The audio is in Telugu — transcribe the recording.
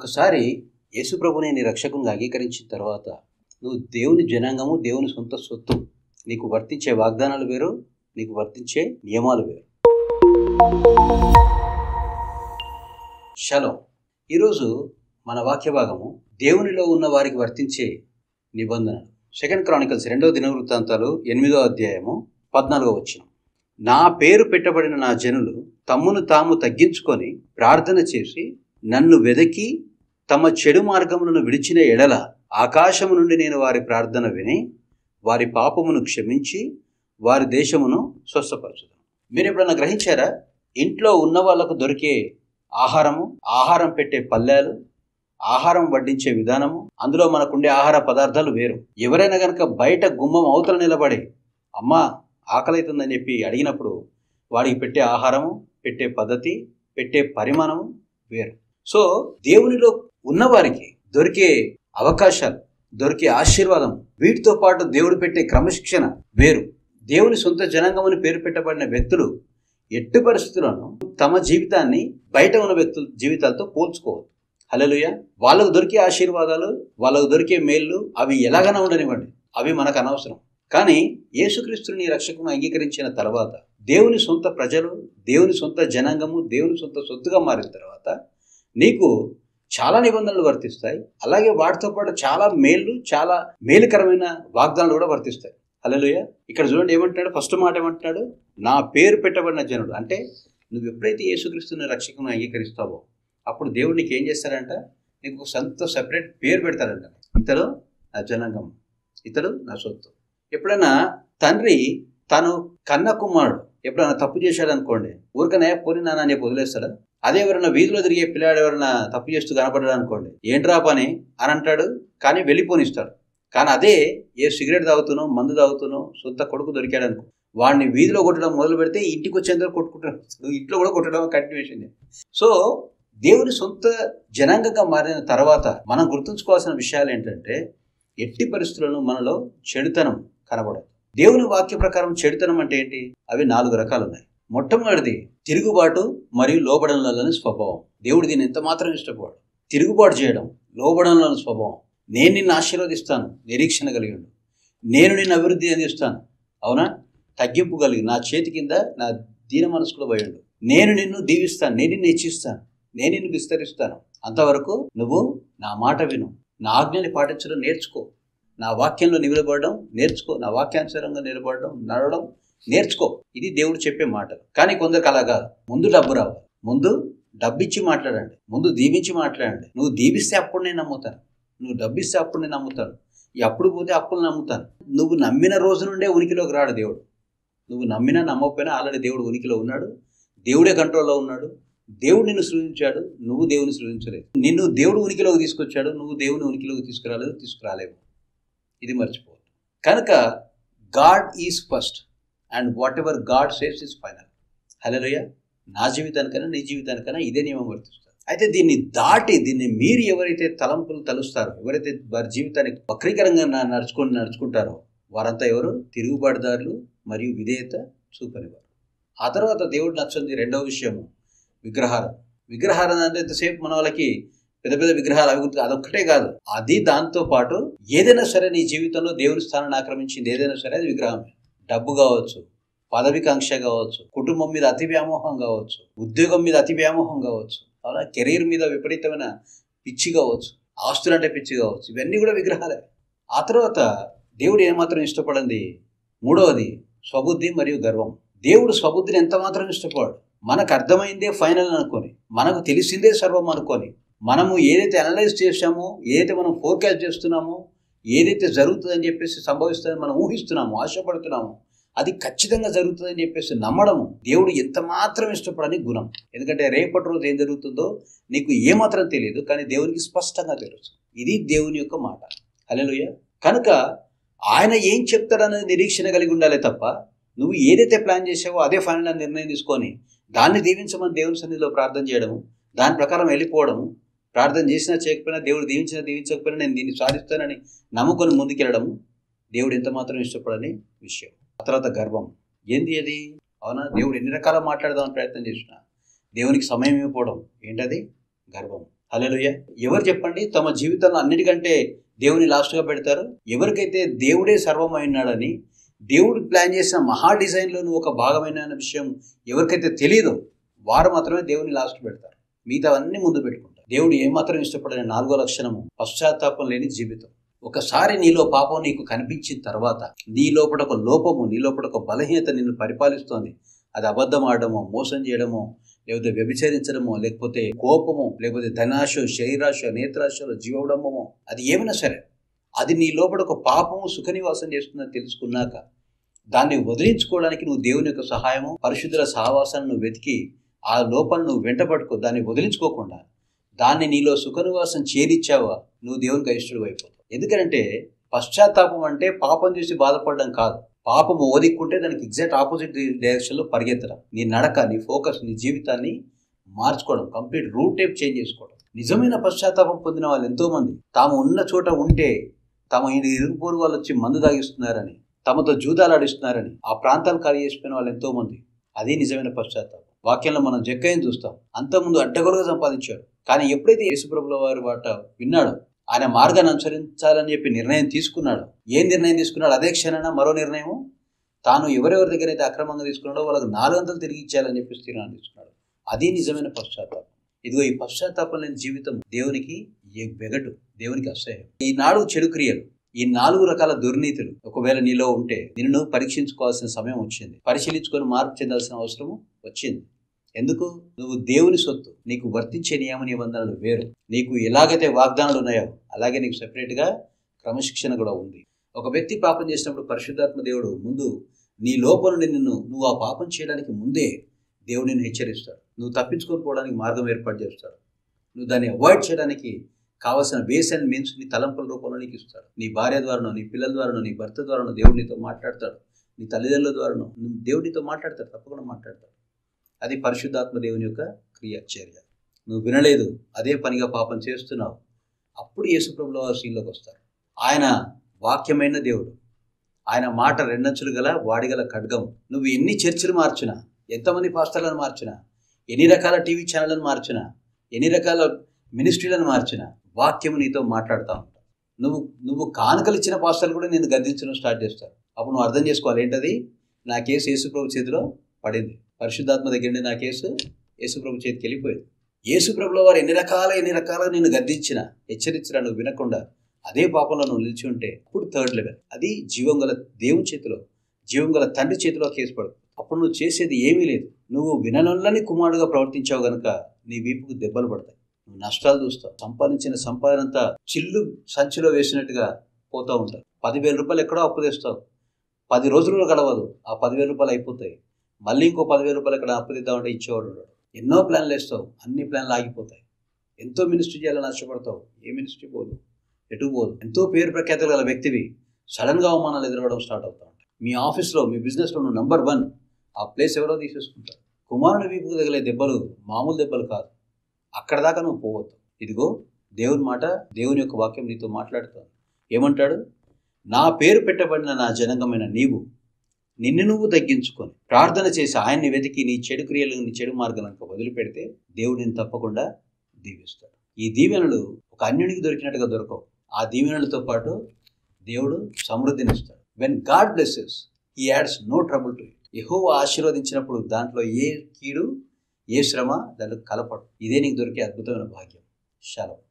ఒకసారి యేసుప్రభుని నీ రక్షకునిగా అంగీకరించిన తర్వాత నువ్వు దేవుని జనాంగము, దేవుని సొంత సొత్తు. నీకు వర్తించే వాగ్దానాలు వేరు, నీకు వర్తించే నియమాలు వేరు. షలోం. ఈరోజు మన వాక్య భాగము దేవునిలో ఉన్న వారికి వర్తించే నిబంధనలు. 2 క్రానికల్స్ 2వ దినవృత్తాంతాలు 8వ అధ్యాయము 14వ వచనం. నా పేరు పెట్టబడిన నా జనులు తమ్మును తాము తగ్గించుకొని ప్రార్థన చేసి నన్ను వెదకి తమ చెడు మార్గములను విడిచిన ఎడల ఆకాశము నుండి నేను వారి ప్రార్థన విని వారి పాపమును క్షమించి వారి దేశమును స్వస్థపరచుదాను. మీరు ఎప్పుడన్నా గ్రహించారా? ఇంట్లో ఉన్న వాళ్ళకు దొరికే ఆహారం పెట్టే పల్లెలు, ఆహారం వడ్డించే విధానము, అందులో మనకుండే ఆహార పదార్థాలు వేరు. ఎవరైనా కనుక బయట గుమ్మం అవతల నిలబడి అమ్మా ఆకలైతుందని చెప్పి అడిగినప్పుడు వాడికి పెట్టే ఆహారము, పెట్టే పద్ధతి, పెట్టే పరిమాణము వేరు. సో దేవునిలో ఉన్నవారికి దొరికే అవకాశాలు, దొరికే ఆశీర్వాదం, వీటితో పాటు దేవుడు పెట్టే క్రమశిక్షణ వేరు. దేవుని సొంత జనాంగమని పేరు పెట్టబడిన వ్యక్తులు ఎట్టి పరిస్థితుల్లోనూ తమ జీవితాన్ని బయట ఉన్న వ్యక్తుల జీవితాలతో పోల్చుకోవద్దు. హల్లెలూయా. వాళ్ళకు దొరికే ఆశీర్వాదాలు, వాళ్ళకు దొరికే మేళ్ళు అవి ఎలాగైనా ఉండనివ్వండి, అవి మనకు అనవసరం. కానీ యేసుక్రీస్తుని రక్షకుని అంగీకరించిన తర్వాత దేవుని సొంత ప్రజలు, దేవుని సొంత జనాంగము, దేవుని సొంత సొత్తుగా మారిన తర్వాత నీకు చాలా నిబంధనలు వర్తిస్తాయి. అలాగే వాటితో పాటు చాలా మేలుకరమైన వాగ్దానాలు కూడా వర్తిస్తాయి. హల్లెలూయా. ఇక్కడ చూడండి ఏమంటున్నాడు, ఫస్ట్ మాట ఏమంటున్నాడు, నా పేరు పెట్టబడిన జనుడు. అంటే నువ్వు ఎప్పుడైతే యేసుక్రీస్తుని రక్షకుని అంగీకరిస్తావో అప్పుడు దేవుడు నీకు ఏం చేస్తాడంట, నీకు సొంత సెపరేట్ పేరు పెడతాడంట. ఇతడు నా జనాంగం, ఇతడు నా సొత్తు. ఎప్పుడైనా తండ్రి తను కన్న కుమారుడు ఎప్పుడైనా తప్పు చేశాడు అనుకోండి, ఊరికనే పోని నాన్న అని చెప్పి వదిలేస్తాడా? అదే ఎవరైనా వీధిలో తిరిగే పిల్లాడు ఎవరైనా తప్పు చేస్తూ కనపడ్డాడు అనుకోండి, ఏంట్రా పని అని అంటాడు, కానీ వెళ్ళిపోనిస్తాడు. కానీ అదే సిగరెట్ తాగుతునో, మందు తాగుతునో సొంత కొడుకు దొరికాడు అనుకో, వాడిని వీధిలో కొట్టడం మొదలు పెడితే ఇంటికి వచ్చేందుకు కొట్టుకుంటాడు, ఇంట్లో కూడా కొట్టడం కంటిన్యూషన్. సో దేవుని సొంత జనాంగంగా మారిన తర్వాత మనం గుర్తుంచుకోవాల్సిన విషయాలు ఏంటంటే, ఎట్టి పరిస్థితులను మనలో చెడుతనం కనబడదు. దేవుని వాక్య ప్రకారం చెడుతనం అంటే ఏంటి? అవి 4 రకాలు ఉన్నాయి. మొట్టమొదటిది తిరుగుబాటు మరియు లోబడంలోని స్వభావం. దేవుడు దీన్ని ఎంత మాత్రం ఇష్టపడు. తిరుగుబాటు చేయడం, లోబడంలోని స్వభావం. నేను నిన్ను ఆశీర్వదిస్తాను, నిరీక్షణ కలిగి ఉండు. నేను నిన్ను అభివృద్ధి అందిస్తాను, అవునా? తగ్గింపు కలిగి నా చేతి కింద నా దీన మనసులో పోయిండు. నేను నిన్ను దీవిస్తాను, నేను నిన్ను హెచ్చిస్తాను, నేను నిన్ను విస్తరిస్తాను. అంతవరకు నువ్వు నా మాట విను, నా ఆజ్ఞని పాటించడం నేర్చుకో, నా వాక్యంలో నిలబడడం నేర్చుకో, నా వాక్యానుసారంగా నిలబడడం, నడవడం నేర్చుకో. ఇది దేవుడు చెప్పే మాటలు. కానీ కొందరికి అలా కాదు. ముందు డబ్బు రావాలి, ముందు డబ్బిచ్చి మాట్లాడండి, ముందు దీవించి మాట్లాడండి. నువ్వు దీవిస్తే అప్పుడు నేను నమ్ముతాను, నువ్వు డబ్బిస్తే అప్పుడు నేను నమ్ముతాను, ఈ అప్పుడు పోతే అప్పులు నమ్ముతాను. నువ్వు నమ్మిన రోజు నుండే ఉనికిలోకి రాడు దేవుడు. నువ్వు నమ్మినా నమ్మకపోయినా ఆల్రెడీ దేవుడు ఉనికిలో ఉన్నాడు, దేవుడే కంట్రోల్లో ఉన్నాడు. దేవుడు నిన్ను సృజించాడు, నువ్వు దేవుని సృజించలేదు. నిన్ను దేవుడు ఉనికిలోకి తీసుకొచ్చాడు, నువ్వు దేవుని ఉనికిలోకి తీసుకురాలేవు. ఇది మర్చిపోవద్దు. కనుక God is first and whatever God saves is final. Hallelujah. నా జీవితానికైనా నీ జీవితానికైనా ఇదే నియమం వర్తిస్తారు. అయితే దీన్ని మీరి ఎవరైతే తలంపులు తలుస్తారో, ఎవరైతే వారి జీవితానికి వక్రీకరంగా నడుచుకుంటారో వారంతా ఎవరు? తిరుగుబాటుదారులు మరియు విధేయత చూపనివారు. ఆ తర్వాత దేవుడు నచ్చింది రెండవ విషయము విగ్రహారం అంటే ఎంతసేపు మన వాళ్ళకి పెద్ద పెద్ద విగ్రహాలు అదొక్కటే కాదు, అది దాంతో పాటు ఏదైనా సరే నీ జీవితంలో దేవుని స్థానాన్ని ఆక్రమించింది ఏదైనా సరే అది విగ్రహమే. డబ్బు కావచ్చు, పదవికాంక్ష కావచ్చు, కుటుంబం మీద అతి వ్యామోహం కావచ్చు, ఉద్యోగం మీద అతి వ్యామోహం కావచ్చు, అలా కెరీర్ మీద విపరీతమైన పిచ్చి కావచ్చు, ఆస్తులంటే పిచ్చి కావచ్చు, ఇవన్నీ కూడా విగ్రహాలే. ఆ తర్వాత దేవుడు ఏమాత్రం ఇష్టపడింది మూడవది స్వబుద్ధి మరియు గర్వం. దేవుడు స్వబుద్ధిని ఎంత మాత్రం ఇష్టపడాడు. మనకు అర్థమైందే ఫైనల్ అనుకొని, మనకు తెలిసిందే సర్వం అనుకొని, మనము ఏదైతే అనలైజ్ చేశామో, ఏదైతే మనం ఫోర్కాస్ట్ చేస్తున్నామో, ఏదైతే జరుగుతుందని చెప్పేసి సంభవిస్తుందని మనం ఊహిస్తున్నామో, ఆశపడుతున్నామో, అది ఖచ్చితంగా జరుగుతుందని చెప్పేసి నమ్మడము దేవుడు ఎంత మాత్రం ఇష్టపడని గుణం. ఎందుకంటే రేపటి రోజు ఏం జరుగుతుందో నీకు ఏమాత్రం తెలియదు, కానీ దేవునికి స్పష్టంగా తెలుసు. ఇది దేవుని యొక్క మాట. హల్లెలూయా. కనుక ఆయన ఏం చెప్తాడనేది నిరీక్షణ కలిగి ఉండాలి తప్ప, నువ్వు ఏదైతే ప్లాన్ చేసావో అదే ఫైనల్ నిర్ణయం తీసుకొని దాన్ని దీవించమని దేవుని సన్నిధిలో ప్రార్థన చేయడము, దాని ప్రకారం వెళ్ళిపోవడము, ప్రార్థన చేసినా చేయకపోయినా దేవుడు దీవించకపోయినా నేను దీన్ని సాధిస్తానని నమ్ముకొని ముందుకెళ్ళడము దేవుడు ఎంత మాత్రం ఇష్టపడని విషయం. ఆ తర్వాత గర్వం. ఏంది అది? అవునా, దేవుడు ఎన్ని రకాల మాట్లాడదామని ప్రయత్నం చేసినా దేవునికి సమయం ఇవ్వకపోవడం ఏంటది? గర్వం. హల్లెలూయా. ఎవరు చెప్పండి తమ జీవితంలో అన్నిటికంటే దేవుని లాస్ట్గా పెడతారు? ఎవరికైతే దేవుడే సర్వమైనాడని, దేవుడు ప్లాన్ చేసిన మహా డిజైన్లోని ఒక భాగమైన విషయం ఎవరికైతే తెలియదో వారు మాత్రమే దేవుని లాస్ట్ పెడతారు. మిగతావన్నీ ముందు పెట్టుకుంటారు. దేవుడు ఏమాత్రం ఇష్టపడిన 4వ లక్షణము పశ్చాత్తాపం లేని జీవితం. ఒకసారి నీలో పాపం నీకు కనిపించిన తర్వాత, నీ లోపల ఒక లోపము, నీ లోపల ఒక బలహీనత నిన్ను పరిపాలిస్తోంది. అది అబద్ధం ఆడమో, మోసం చేయడమో, లేకపోతే వ్యభిచరించడమో, లేకపోతే కోపము, లేకపోతే ధనాశ, శరీరాశ, నేత్రాశలో, జీవడంబమో, అది ఏమైనా సరే, అది నీ లోపల ఒక పాపము సుఖనివాసం చేస్తుందని తెలుసుకున్నాక దాన్ని వదిలించుకోవడానికి నువ్వు దేవుని యొక్క సహాయము, పరిశుద్ధుల సహవాసాన్ని నువ్వు వెతికి ఆ లోపాన్ని నువ్వు వెంటబట్టుకో. దాన్ని వదిలించుకోకుండా దాన్ని నీలో సుఖనివాసం చేరిచ్చావా, నువ్వు దేవునికి అయిష్టుడు అయిపోతావు. ఎందుకంటే పశ్చాత్తాపం అంటే పాపం చూసి బాధపడడం కాదు. పాపము ఓదిక్కుంటే దానికి ఎగ్జాక్ట్ ఆపోజిట్ డైరెక్షన్లో పరిగెత్తడం. నీ నడక, నీ ఫోకస్, నీ జీవితాన్ని మార్చుకోవడం, కంప్లీట్ రూట్ టైప్ చేంజ్ చేసుకోవడం. నిజమైన పశ్చాత్తాపం పొందిన వాళ్ళు ఎంతోమంది తాము ఉన్న చోట ఉంటే తమ ఇరుగు పొరుగు వాళ్ళు వచ్చి మందు తాగిస్తున్నారని, తమతో జూదాలు ఆడిస్తున్నారని ఆ ప్రాంతాలు ఖాళీ చేసిపోయిన వాళ్ళు ఎంతోమంది. అది నిజమైన పశ్చాత్తాపం. వాక్యంలో మనం జక్కయ్యను చూస్తాం. అంతకుముందు అడ్డగోలుగా సంపాదించాడు. కానీ ఎప్పుడైతే యేసుప్రభుల వారి మాట విన్నాడో, ఆయన మార్గాన్ని అనుసరించాలని చెప్పి నిర్ణయం తీసుకున్నాడు. ఏం నిర్ణయం తీసుకున్నాడు? అదే క్షణాన మరో నిర్ణయం, తాను ఎవరెవరి దగ్గర అయితే అక్రమంగా తీసుకున్నాడో వాళ్ళకి 400 తిరిగి ఇచ్చేయాలని చెప్పి తీర్మానం తీసుకున్నాడు. అది నిజమైన పశ్చాత్తాపం. ఇదిగో ఈ పశ్చాత్తాపం లేని జీవితం దేవునికి వెగటు, దేవునికి అసహ్యం. ఈనాడు చెడు క్రియలు, ఈ 4 రకాల దుర్నీతులు ఒకవేళ నీలో ఉంటే నిన్ను పరీక్షించుకోవాల్సిన సమయం వచ్చింది. పరిశీలించుకొని మార్పు చెందాల్సిన అవసరం వచ్చింది. ఎందుకు? నువ్వు దేవుని సొత్తు. నీకు వర్తించే నియమ నిబంధనలు వేరు. నీకు ఎలాగైతే వాగ్దానాలు ఉన్నాయో అలాగే నీకు సెపరేట్గా క్రమశిక్షణ కూడా ఉంది. ఒక వ్యక్తి పాపం చేసినప్పుడు పరిశుద్ధాత్మ దేవుడు ముందు నీ లోపల నువ్వు ఆ పాపం చేయడానికి ముందే దేవుడు నిన్ను హెచ్చరిస్తాడు. నువ్వు తప్పించుకొని పోవడానికి మార్గం ఏర్పాటు చేస్తాడు. నువ్వు దాన్ని అవాయిడ్ చేయడానికి కావాల్సిన వేస్ అండ్ మీన్స్ నీ తలంపుల రూపంలో నీకు ఇస్తాడు. నీ భార్య ద్వారానో, నీ పిల్లల ద్వారానో, నీ భర్త ద్వారానో దేవుడు నీతో మాట్లాడతాడు. నీ తల్లిదండ్రుల ద్వారానో దేవుడు నీతో మాట్లాడతాడు, తప్పకుండా మాట్లాడతాడు. అది పరిశుద్ధాత్మ దేవుని యొక్క క్రియచర్య. నువ్వు వినలేదు, అదే పనిగా పాపం చేస్తున్నావు. అప్పుడు యేసుప్రభుల వారు సీన్లోకి వస్తారు. ఆయన వాక్యమైన దేవుడు. ఆయన మాట 2 అంచులు గల వాడిగల ఖడ్గం. నువ్వు ఎన్ని చర్చిలు మార్చినా, ఎంతమంది పాస్టర్లను మార్చినా, ఎన్ని రకాల టీవీ ఛానళ్ళను మార్చినా, ఎన్ని రకాల మినిస్ట్రీలను మార్చినా, వాక్యము నీతో మాట్లాడుతూ ఉంటావు. నువ్వు కానుకలు ఇచ్చిన పాస్టర్లు కూడా నేను గద్దించడం స్టార్ట్ చేస్తారు. అప్పుడు నువ్వు అర్థం చేసుకోవాలి, ఏంటది? నా కేసు యేసుప్రభు చేతిలో పడింది. పరిశుద్ధాత్మ దగ్గర నా కేసు యేసుప్రభు చేతికి వెళ్ళిపోయింది. యేసుప్రభుల వారు ఎన్ని రకాలుగా నిన్ను గద్దించినా, హెచ్చరించినా నువ్వు వినకుండా అదే పాపంలో నువ్వు నిలిచి ఉంటే అప్పుడు 3rd లెవెల్. అది జీవం గల దేవుని చేతిలో, జీవం గల తండ్రి చేతిలో కేసు పడుతుంది. అప్పుడు నువ్వు చేసేది ఏమీ లేదు. నువ్వు విననొల్లని కుమారుడుగా ప్రవర్తించావు కనుక నీ వీపుకు దెబ్బలు పడతాయి. నువ్వు నష్టాలు చూస్తావు. సంపాదించిన సంపాదన అంతా చిల్లు సంచిలో వేసినట్టుగా పోతూ ఉంటావు. 10,000 రూపాయలు ఎక్కడో అప్పు తెస్తావు. 10 రోజుల్లో గడవదు, ఆ 10,000 రూపాయలు అయిపోతాయి. మళ్ళీ ఇంకో 10,000 రూపాయలు ఎక్కడ అప్పు తెద్దామంటే ఇచ్చేవాడు ఉన్నాడు. ఎన్నో ప్లాన్లు వేస్తావు, అన్ని ప్లాన్లు ఆగిపోతాయి. ఎంతో మినిస్ట్రీ చేయాలని ఆశపడతావు, ఏ మినిస్ట్రీ పోదు, ఎటు పోదు. ఎంతో పేరు ప్రఖ్యాతులు గల వ్యక్తివి, సడన్గా అవమానాలు ఎదురవడం స్టార్ట్ అవుతా ఉంటాయి. మీ ఆఫీస్లో, మీ బిజినెస్లో నువ్వు నంబర్ 1, ఆ ప్లేస్ ఎవరో తీసేసుకుంటారు. కుమారుని వీపుకు తగిలే దెబ్బలు మామూలు దెబ్బలు కాదు. అక్కడ దాకా నువ్వు పోవద్దు. ఇదిగో దేవుని మాట, దేవుని యొక్క వాక్యం నీతో మాట్లాడుతుంది. ఏమంటాడు? నా పేరు పెట్టబడిన నా జనాంగమైన నీవు నిన్ను నువ్వు తగ్గించుకొని ప్రార్థన చేసి ఆయన్ని వెతికి నీ చెడు క్రియలను, నీ చెడు మార్గాలను వదిలిపెడితే దేవుడు నిన్ను తప్పకుండా దీవిస్తాడు. ఈ దీవెనలు ఒక అన్యునికి దొరికినట్టుగా దొరకవు. ఆ దీవెనలతో పాటు దేవుడు సమృద్ధినిస్తాడు. When God blesses he adds no trouble to it. యెహోవా ఆశీర్వదించినప్పుడు దాంట్లో ఏ కీడు, ఏ శ్రమ దాంట్లో కలపడు. ఇదే నీకు దొరికే అద్భుతమైన భాగ్యం. షాలోమ్.